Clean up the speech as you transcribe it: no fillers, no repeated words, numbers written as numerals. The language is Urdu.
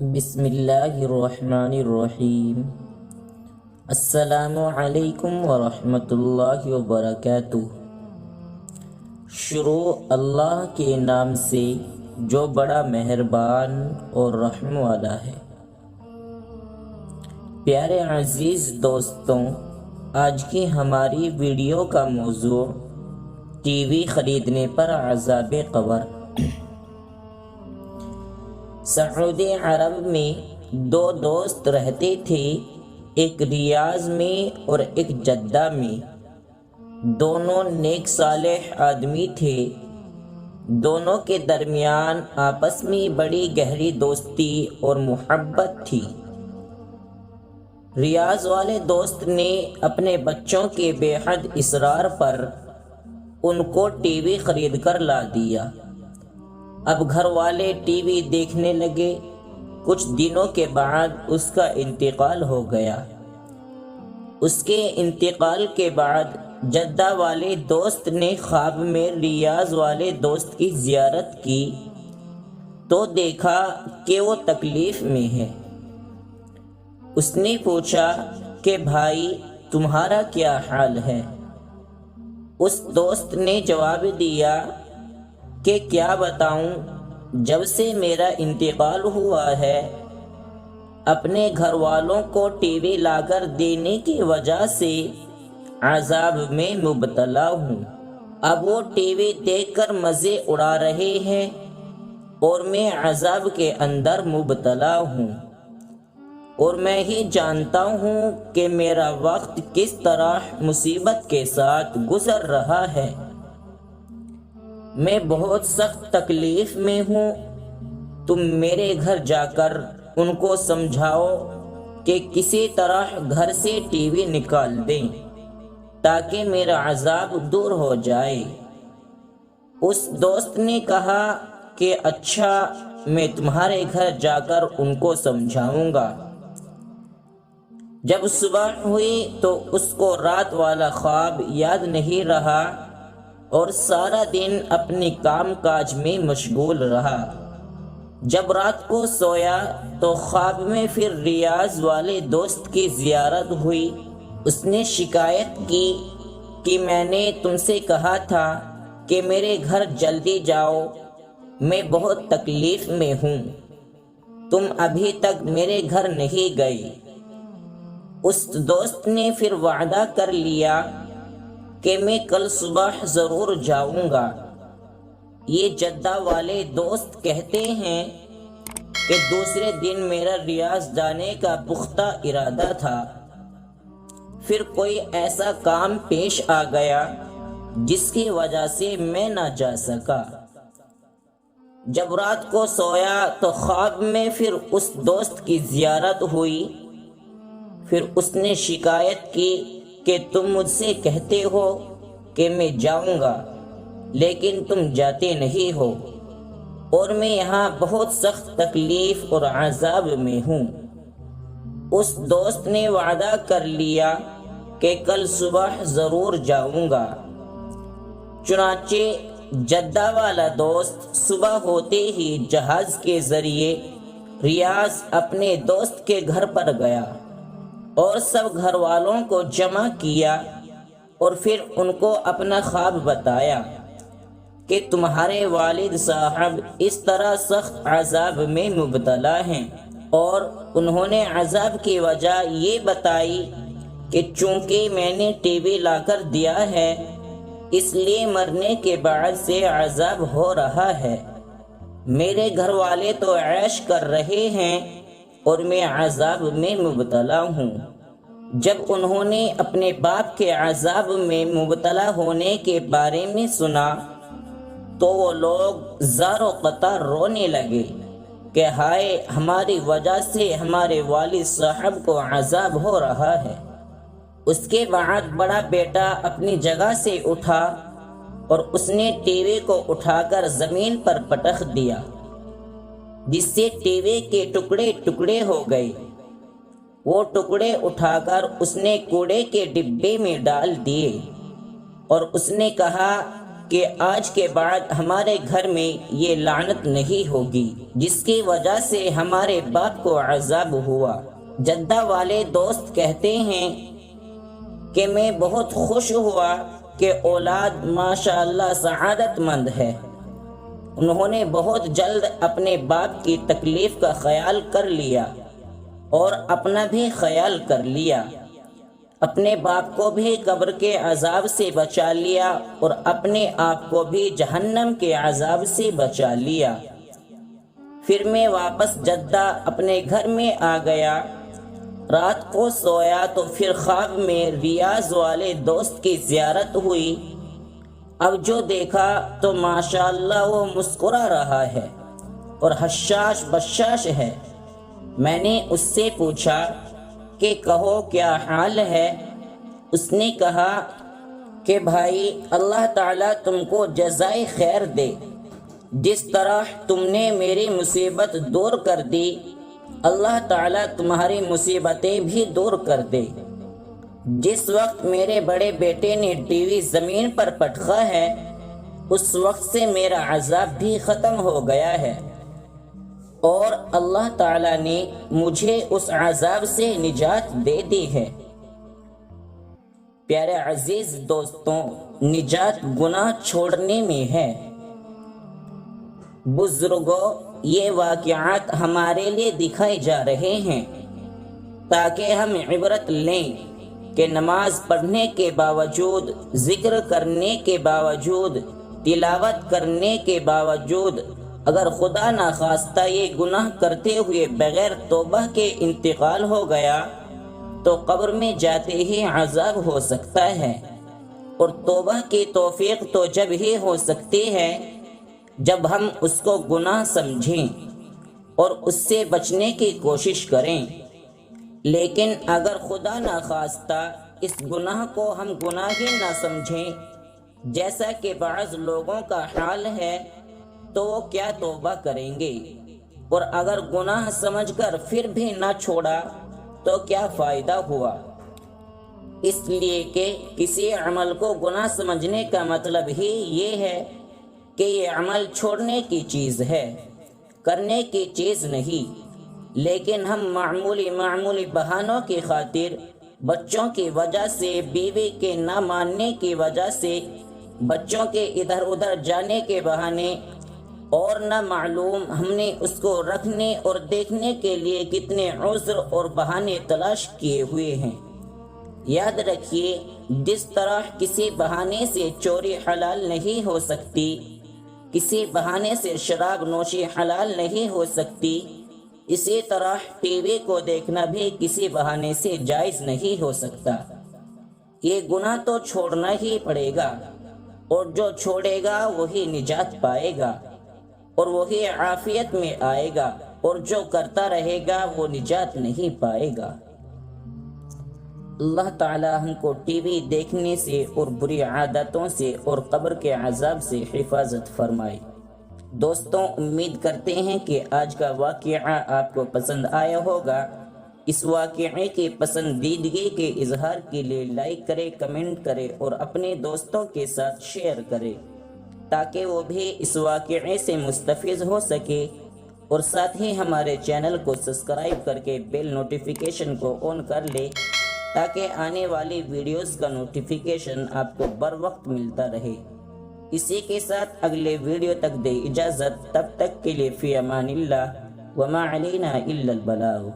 بسم اللہ الرحمن الرحیم۔ السلام علیکم ورحمۃ اللہ وبرکاتہ۔ شروع اللہ کے نام سے جو بڑا مہربان اور رحم والا ہے۔ پیارے عزیز دوستوں، آج کی ہماری ویڈیو کا موضوع ٹی وی خریدنے پر عذاب قبر۔ سعودی عرب میں دو دوست رہتے تھے، ایک ریاض میں اور ایک جدہ میں۔ دونوں نیک صالح آدمی تھے۔ دونوں کے درمیان آپس میں بڑی گہری دوستی اور محبت تھی۔ ریاض والے دوست نے اپنے بچوں کے بے حد اصرار پر ان کو ٹی وی خرید کر لا دیا۔ اب گھر والے ٹی وی دیکھنے لگے۔ کچھ دنوں کے بعد اس کا انتقال ہو گیا۔ اس کے انتقال کے بعد جدہ والے دوست نے خواب میں ریاض والے دوست کی زیارت کی تو دیکھا کہ وہ تکلیف میں ہے۔ اس نے پوچھا کہ بھائی تمہارا کیا حال ہے؟ اس دوست نے جواب دیا کہ کیا بتاؤں، جب سے میرا انتقال ہوا ہے اپنے گھر والوں کو ٹی وی لا کر دینے کی وجہ سے عذاب میں مبتلا ہوں۔ اب وہ ٹی وی دیکھ کر مزے اڑا رہے ہیں اور میں عذاب کے اندر مبتلا ہوں، اور میں ہی جانتا ہوں کہ میرا وقت کس طرح مصیبت کے ساتھ گزر رہا ہے۔ میں بہت سخت تکلیف میں ہوں۔ تم میرے گھر جا کر ان کو سمجھاؤ کہ کسی طرح گھر سے ٹی وی نکال دیں تاکہ میرا عذاب دور ہو جائے۔ اس دوست نے کہا کہ اچھا، میں تمہارے گھر جا کر ان کو سمجھاؤں گا۔ جب صبح ہوئی تو اس کو رات والا خواب یاد نہیں رہا اور سارا دن اپنی کام کاج میں مشغول رہا۔ جب رات کو سویا تو خواب میں پھر ریاض والے دوست کی زیارت ہوئی۔ اس نے شکایت کی کہ میں نے تم سے کہا تھا کہ میرے گھر جلدی جاؤ، میں بہت تکلیف میں ہوں، تم ابھی تک میرے گھر نہیں گئی۔ اس دوست نے پھر وعدہ کر لیا کہ میں کل صبح ضرور جاؤں گا۔ یہ جدہ والے دوست کہتے ہیں کہ دوسرے دن میرا ریاض جانے کا پختہ ارادہ تھا، پھر کوئی ایسا کام پیش آ گیا جس کی وجہ سے میں نہ جا سکا۔ جب رات کو سویا تو خواب میں پھر اس دوست کی زیارت ہوئی۔ پھر اس نے شکایت کی کہ تم مجھ سے کہتے ہو کہ میں جاؤں گا لیکن تم جاتے نہیں ہو، اور میں یہاں بہت سخت تکلیف اور عذاب میں ہوں۔ اس دوست نے وعدہ کر لیا کہ کل صبح ضرور جاؤں گا۔ چنانچہ جدہ والا دوست صبح ہوتے ہی جہاز کے ذریعے ریاض اپنے دوست کے گھر پر گیا اور سب گھر والوں کو جمع کیا اور پھر ان کو اپنا خواب بتایا کہ تمہارے والد صاحب اس طرح سخت عذاب میں مبتلا ہیں، اور انہوں نے عذاب کی وجہ یہ بتائی کہ چونکہ میں نے ٹی وی لا کر دیا ہے اس لیے مرنے کے بعد سے عذاب ہو رہا ہے۔ میرے گھر والے تو عیش کر رہے ہیں اور میں عذاب میں مبتلا ہوں۔ جب انہوں نے اپنے باپ کے عذاب میں مبتلا ہونے کے بارے میں سنا تو وہ لوگ زار و قطع رونے لگے کہ ہائے، ہماری وجہ سے ہمارے والد صاحب کو عذاب ہو رہا ہے۔ اس کے بعد بڑا بیٹا اپنی جگہ سے اٹھا اور اس نے ٹی وی کو اٹھا کر زمین پر پٹخ دیا، جس سے ٹی وی کے ٹکڑے ٹکڑے ہو گئے۔ وہ ٹکڑے اٹھا کر اس نے کوڑے کے ڈبے میں ڈال دیے اور اس نے کہا کہ آج کے بعد ہمارے گھر میں یہ لعنت نہیں ہوگی جس کی وجہ سے ہمارے باپ کو عذاب ہوا۔ جدہ والے دوست کہتے ہیں کہ میں بہت خوش ہوا کہ اولاد ماشاءاللہ سعادت مند ہے۔ انہوں نے بہت جلد اپنے باپ کی تکلیف کا خیال کر لیا اور اپنا بھی خیال کر لیا، اپنے باپ کو بھی قبر کے عذاب سے بچا لیا اور اپنے آپ کو بھی جہنم کے عذاب سے بچا لیا۔ پھر میں واپس جدہ اپنے گھر میں آ گیا، رات کو سویا تو پھر خواب میں ریاض والے دوست کی زیارت ہوئی۔ اب جو دیکھا تو ماشاءاللہ وہ مسکرا رہا ہے اور حشاش بشاش ہے۔ میں نے اس سے پوچھا کہ کہو کیا حال ہے؟ اس نے کہا کہ بھائی اللہ تعالیٰ تم کو جزائے خیر دے، جس طرح تم نے میری مصیبت دور کر دی اللہ تعالیٰ تمہاری مصیبتیں بھی دور کر دے۔ جس وقت میرے بڑے بیٹے نے ٹی وی زمین پر پٹخا ہے اس وقت سے میرا عذاب بھی ختم ہو گیا ہے اور اللہ تعالیٰ نے مجھے اس عذاب سے نجات دے دی ہے۔ پیارے عزیز دوستوں، نجات گناہ چھوڑنے میں ہے۔ بزرگوں، یہ واقعات ہمارے لیے دکھائے جا رہے ہیں تاکہ ہم عبرت لیں کہ نماز پڑھنے کے باوجود، ذکر کرنے کے باوجود، تلاوت کرنے کے باوجود اگر خدا نخواستہ یہ گناہ کرتے ہوئے بغیر توبہ کے انتقال ہو گیا تو قبر میں جاتے ہی عذاب ہو سکتا ہے، اور توبہ کی توفیق تو جب ہی ہو سکتی ہے جب ہم اس کو گناہ سمجھیں اور اس سے بچنے کی کوشش کریں۔ لیکن اگر خدا نخواستہ اس گناہ کو ہم گناہ ہی نہ سمجھیں جیسا کہ بعض لوگوں کا حال ہے تو وہ کیا توبہ کریں گے؟ اور اگر گناہ سمجھ کر پھر بھی نہ چھوڑا تو کیا فائدہ ہوا؟ اس لیے کہ کسی عمل کو گناہ سمجھنے کا مطلب ہی یہ ہے کہ یہ عمل چھوڑنے کی چیز ہے، کرنے کی چیز نہیں۔ لیکن ہم معمولی بہانوں کی خاطر، بچوں کی وجہ سے، بیوی کے نہ ماننے کی وجہ سے، بچوں کے ادھر ادھر جانے کے بہانے اور نہ معلوم ہم نے اس کو رکھنے اور دیکھنے کے لیے کتنے عذر اور بہانے تلاش کیے ہوئے ہیں۔ یاد رکھیے، جس طرح کسی بہانے سے چوری حلال نہیں ہو سکتی، کسی بہانے سے شراب نوشی حلال نہیں ہو سکتی، اسی طرح ٹی وی کو دیکھنا بھی کسی بہانے سے جائز نہیں ہو سکتا۔ یہ گناہ تو چھوڑنا ہی پڑے گا، اور جو چھوڑے گا وہی نجات پائے گا اور وہی عافیت میں آئے گا، اور جو کرتا رہے گا وہ نجات نہیں پائے گا۔ اللہ تعالی ہم کو ٹی وی دیکھنے سے اور بری عادتوں سے اور قبر کے عذاب سے حفاظت فرمائے۔ دوستوں، امید کرتے ہیں کہ آج کا واقعہ آپ کو پسند آیا ہوگا۔ اس واقعے کی پسندیدگی کے اظہار کے لیے لائک کرے، کمنٹ کرے اور اپنے دوستوں کے ساتھ شیئر کرے تاکہ وہ بھی اس واقعے سے مستفید ہو سکے، اور ساتھ ہی ہمارے چینل کو سبسکرائب کر کے بیل نوٹیفیکیشن کو آن کر لے تاکہ آنے والی ویڈیوز کا نوٹیفیکیشن آپ کو بر وقت ملتا رہے۔ اسی کے ساتھ اگلے ویڈیو تک دے اجازت، تب تک کے لیے فی امان اللہ، وما علینا الا البلاغ۔